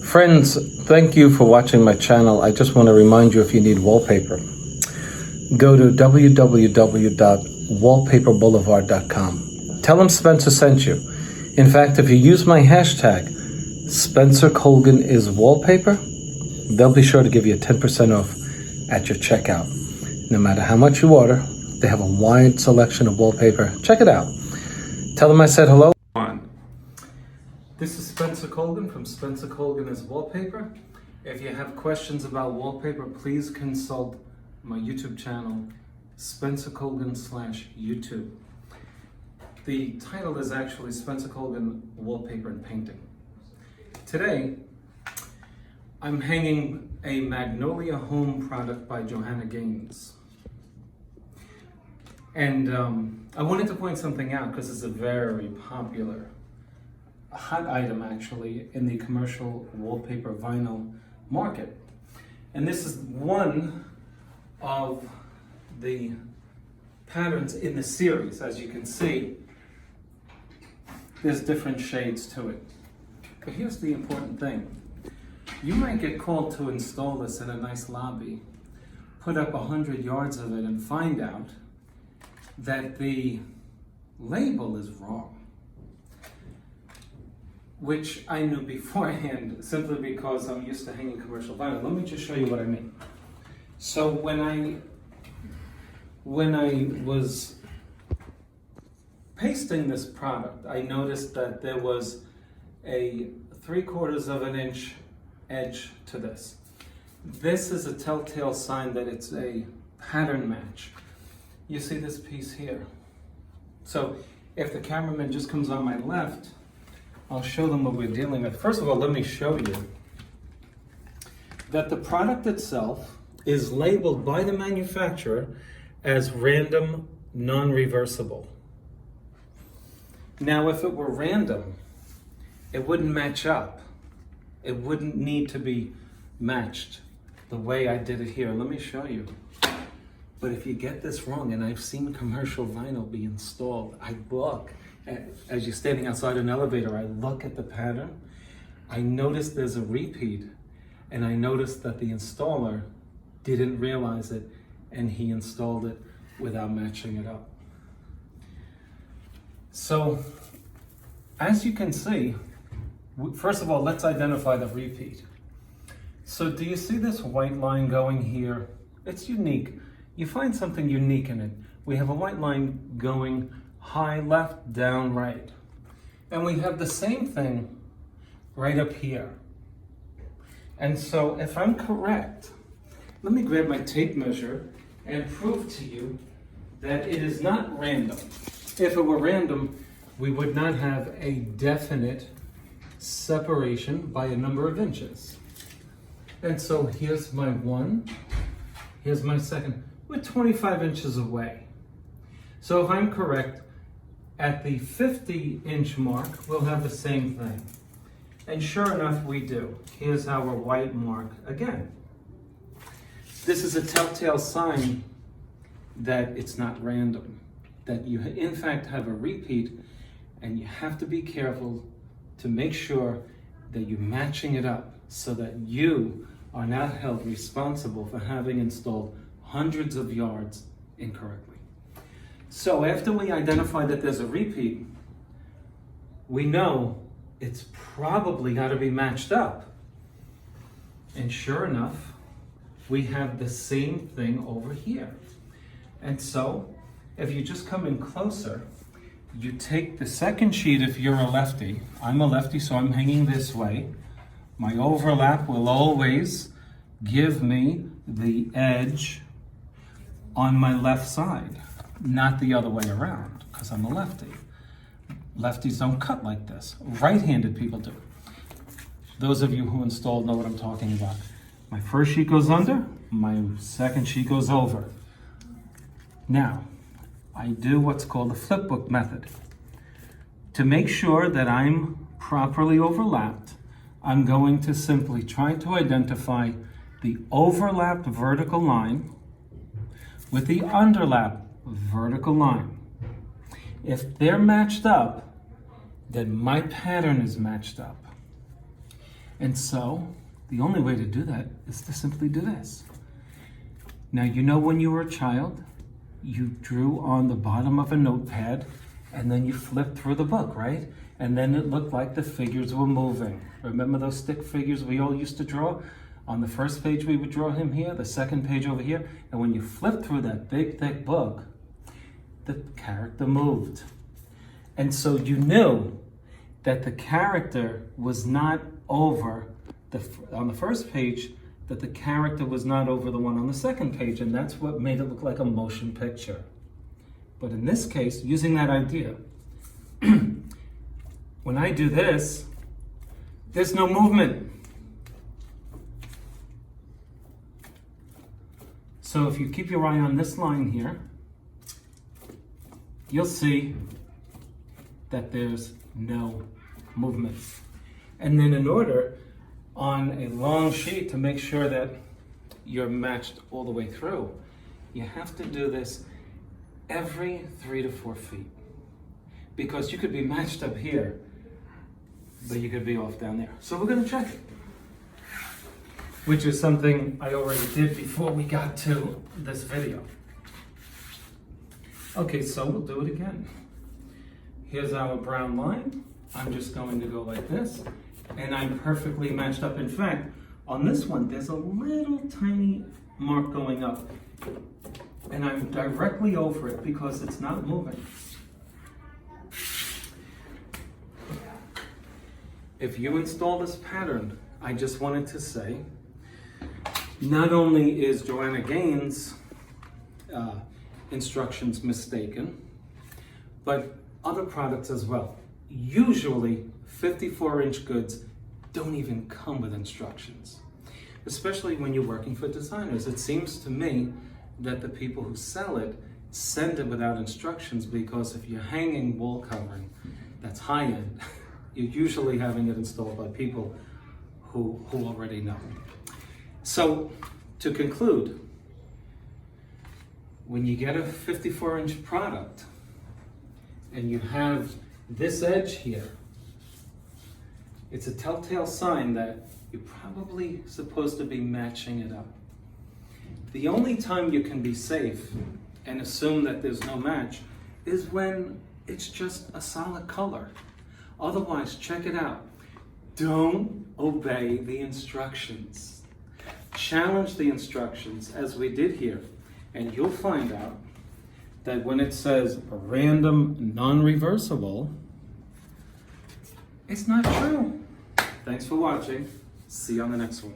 Friends, thank you for watching my channel. I just want to remind you, if you need wallpaper, go to www.wallpaperboulevard.com. Tell them Spencer sent you. In fact, if you use my hashtag, Spencer Colgan is wallpaper, they'll be sure to give you 10% off at your checkout. No matter how much you order, they have a wide selection of wallpaper. Check it out. Tell them I said hello. This is Spencer Colgan from Spencer Colgan is Wallpaper. If you have questions about wallpaper, please consult my YouTube channel, Spencer Colgan /YouTube. The title is actually Spencer Colgan Wallpaper and Painting. Today, I'm hanging a Magnolia Home product by Joanna. And I wanted to point something out because it's a very popular hot item actually in the commercial wallpaper vinyl market. And this is one of the patterns in the series. As you can see, there's different shades to it. But here's the important thing. You might get called to install this in a nice lobby, put up 100 yards of it, and find out that the label is wrong, which I knew beforehand simply because I'm used to hanging commercial vinyl. Let me just show you what I mean. So when I was pasting this product, I noticed that there was a 3/4 of an inch edge to this. This is a telltale sign that it's a pattern match. You see this piece here. So if the cameraman just comes on my left, I'll show them what we're dealing with. First of all, let me show you that the product itself is labeled by the manufacturer as random, non-reversible. Now, if it were random, it wouldn't match up. It wouldn't need to be matched the way I did it here. Let me show you. But if you get this wrong, and I've seen commercial vinyl be installed, I look, as you're standing outside an elevator, I look at the pattern, I notice there's a repeat, and I noticed that the installer didn't realize it, and he installed it without matching it up. So, as you can see, first of all, let's identify the repeat. So do you see this white line going here? It's unique. You find something unique in it. We have a white line going high left, down right. And we have the same thing right up here. And so if I'm correct, let me grab my tape measure and prove to you that it is not random. If it were random, we would not have a definite separation by a number of inches. And so here's my one, here's my second. We're 25 inches away. So if I'm correct, at the 50-inch mark, we'll have the same thing. And sure enough, we do. Here's our white mark again. This is a telltale sign that it's not random, that you in fact have a repeat, and you have to be careful to make sure that you're matching it up so that you are not held responsible for having installed hundreds of yards incorrectly. So after we identify that there's a repeat, we know it's probably got to be matched up. And sure enough, we have the same thing over here. And so if you just come in closer, you take the second sheet if you're a lefty. I'm a lefty, so I'm hanging this way. My overlap will always give me the edge on my left side, not the other way around, because I'm a lefty. Lefties don't cut like this. Right-handed people do. Those of you who installed know what I'm talking about. My first sheet goes under, my second sheet goes over. Now, I do what's called the flipbook method. To make sure that I'm properly overlapped, I'm going to simply try to identify the overlapped vertical line with the underlap vertical line. If they're matched up, then my pattern is matched up. And so the only way to do that is to simply do this. Now, you know when you were a child, you drew on the bottom of a notepad and then you flipped through the book, right? And then it looked like the figures were moving. Remember those stick figures we all used to draw? On the first page we would draw him here, the second page over here, and when you flip through that big thick book, the character moved. And so you knew that the character was not over on the first page, that the character was not over the one on the second page, and that's what made it look like a motion picture. But in this case, using that idea, when I do this, there's no movement. So if you keep your eye on this line here, you'll see that there's no movement. And then in order, on a long sheet, to make sure that you're matched all the way through, you have to do this every 3 to 4 feet. Because you could be matched up here, but you could be off down there. So we're gonna check it. Which is something I already did before we got to this video. Okay, so we'll do it again. Here's our brown line. I'm just going to go like this, and I'm perfectly matched up. In fact, on this one, there's a little tiny mark going up, and I'm directly over it because it's not moving. If you install this pattern, I just wanted to say, not only is Joanna Gaines' instructions mistaken, but other products as well. Usually 54-inch goods don't even come with instructions, especially when you're working for designers. It seems to me that the people who sell it send it without instructions, because if you're hanging wall covering that's high-end, you're usually having it installed by people who already know. So, to conclude, when you get a 54-inch product and you have this edge here, it's a telltale sign that you're probably supposed to be matching it up. The only time you can be safe and assume that there's no match is when it's just a solid color. Otherwise, check it out. Don't obey the instructions. Challenge the instructions as we did here, and you'll find out that when it says random non-reversible, it's not true. Thanks for watching. See you on the next one.